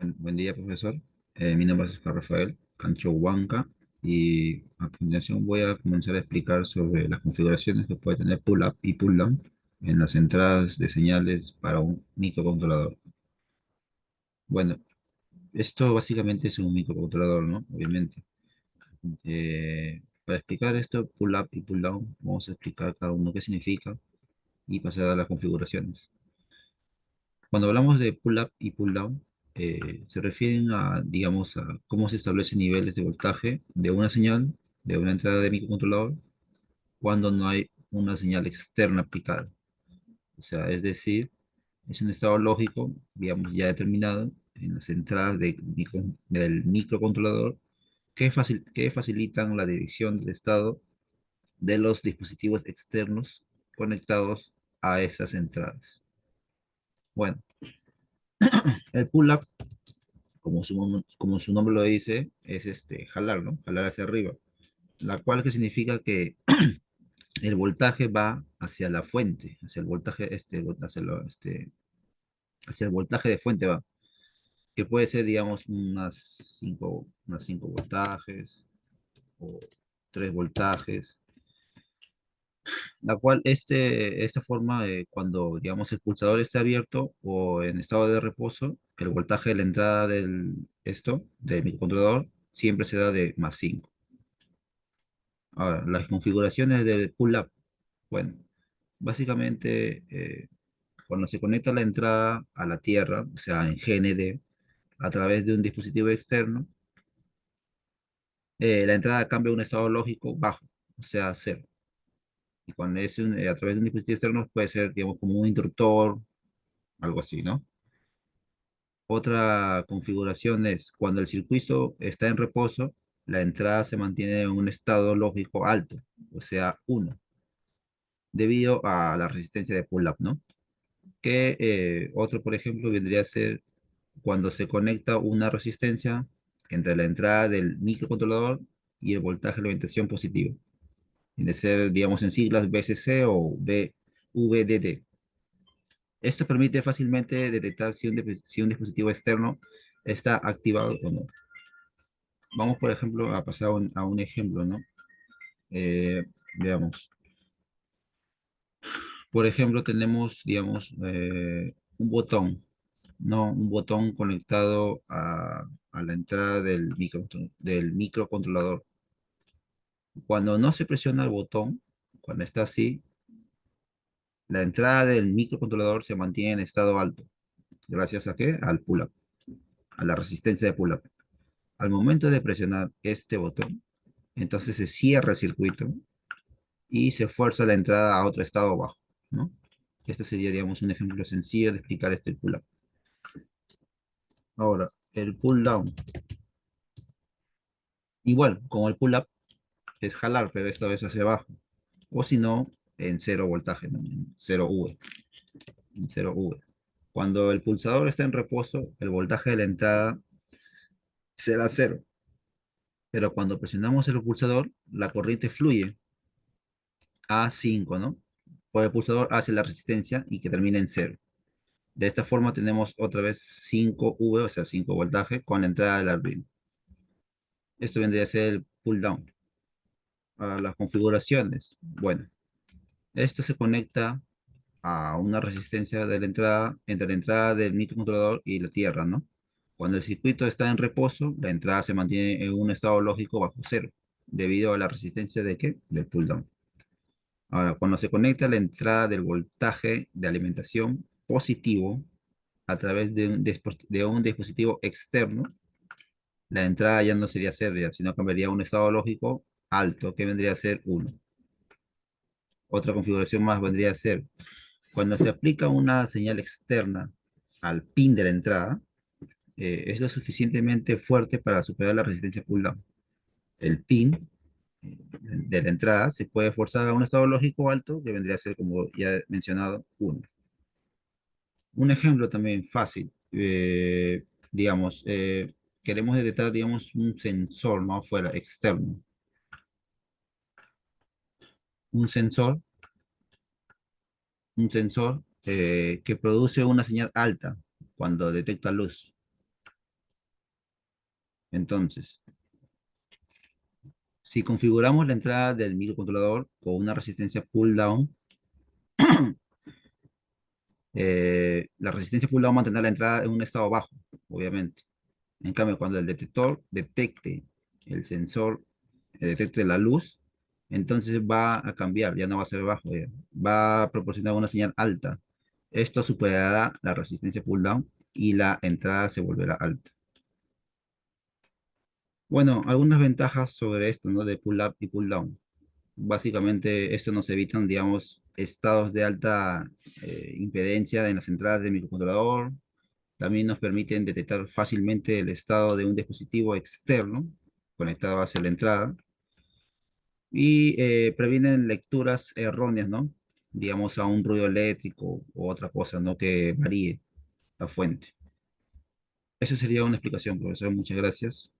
Buen día, profesor. Mi nombre es Oscar Rafael Cancho Huanca y a continuación voy a comenzar a explicar sobre las configuraciones que puede tener pull-up y pull-down en las entradas de señales para un microcontrolador. Bueno, esto básicamente es un microcontrolador, ¿no? Obviamente. Para explicar esto, pull-up y pull-down, vamos a explicar cada uno qué significa y pasar a las configuraciones. Cuando hablamos de pull-up y pull-down, se refieren a, digamos, a cómo se establecen niveles de voltaje de una señal, de una entrada de microcontrolador, cuando no hay una señal externa aplicada. O sea, es decir, es un estado lógico, digamos, ya determinado en las entradas del microcontrolador que facilitan la dirección del estado de los dispositivos externos conectados a esas entradas. Bueno, el pull-up como su nombre lo dice, es jalar, ¿no? Jalar hacia arriba. La cual que significa que el voltaje va hacia la fuente, hacia el voltaje, hacia el voltaje de fuente va, que puede ser, digamos, unas 5 voltajes o 3 voltajes, la cual esta forma, cuando, digamos, el pulsador esté abierto o en estado de reposo, el voltaje de la entrada del microcontrolador, siempre será de +5. Ahora, las configuraciones del pull-up. Bueno, básicamente, cuando se conecta la entrada a la tierra, o sea, en GND, a través de un dispositivo externo, la entrada cambia a un estado lógico bajo, o sea, cero. Y cuando a través de un dispositivo externo puede ser, digamos, como un interruptor, algo así, ¿no? Otra configuración es cuando el circuito está en reposo, la entrada se mantiene en un estado lógico alto, o sea, uno, debido a la resistencia de pull-up, ¿no? Que otro, por ejemplo, vendría a ser cuando se conecta una resistencia entre la entrada del microcontrolador y el voltaje de alimentación positivo. Tiene que ser, digamos, en siglas BCC o VDD. Esto permite fácilmente detectar si un dispositivo externo está activado o no. Vamos, por ejemplo, a pasar a un ejemplo, ¿no? Eh, veamos. Por ejemplo, tenemos, digamos, un botón, ¿no? Un botón conectado a la entrada del microcontrolador. Cuando no se presiona el botón, cuando está así, la entrada del microcontrolador se mantiene en estado alto. ¿Gracias a qué? Al pull-up, a la resistencia de pull-up. Al momento de presionar este botón, entonces se cierra el circuito y se fuerza la entrada a otro estado bajo, ¿no? Este sería, digamos, un ejemplo sencillo de explicar este pull-up. Ahora, el pull-down. Igual, como el pull-up es jalar, pero esta vez hacia abajo. O si no, en cero voltaje, ¿no? En 0 V. En 0 V. Cuando el pulsador está en reposo, el voltaje de la entrada será cero. Pero cuando presionamos el pulsador, la corriente fluye a 5, ¿no? Por el pulsador hacia la resistencia y que termina en cero. De esta forma tenemos otra vez 5 V, o sea, 5 voltaje con la entrada del Arduino. Esto vendría a ser el pull down. Para las configuraciones, bueno, esto se conecta a una resistencia de la entrada, entre la entrada del microcontrolador y la tierra, ¿no? Cuando el circuito está en reposo, la entrada se mantiene en un estado lógico bajo cero, debido a la resistencia de ¿qué? Del pull down. Ahora, cuando se conecta la entrada del voltaje de alimentación positivo a través de un dispositivo externo, la entrada ya no sería cero, sino cambiaría a un estado lógico alto, que vendría a ser uno. Otra configuración más vendría a ser cuando se aplica una señal externa al pin de la entrada, es lo suficientemente fuerte para superar la resistencia pull-down. El pin de la entrada se puede forzar a un estado lógico alto, que vendría a ser, como ya he mencionado, uno. Un ejemplo también fácil, digamos, queremos detectar, digamos, un sensor, ¿no? Afuera, externo. Un sensor, que produce una señal alta cuando detecta luz. Entonces, si configuramos la entrada del microcontrolador con una resistencia pull down, la resistencia pull down mantendrá la entrada en un estado bajo, obviamente. En cambio, cuando el detector detecte el sensor, detecte la luz, entonces va a cambiar, ya no va a ser bajo, va a proporcionar una señal alta. Esto superará la resistencia pull down y la entrada se volverá alta. Bueno, algunas ventajas sobre esto, ¿no? De pull up y pull down. Básicamente, esto nos evitan, digamos, estados de alta impedencia en las entradas del microcontrolador. También nos permiten detectar fácilmente el estado de un dispositivo externo conectado hacia la entrada y previenen lecturas erróneas, ¿no? Digamos, a un ruido eléctrico o otra cosa, ¿no? Que varíe la fuente. Esa sería una explicación, profesor. Muchas gracias.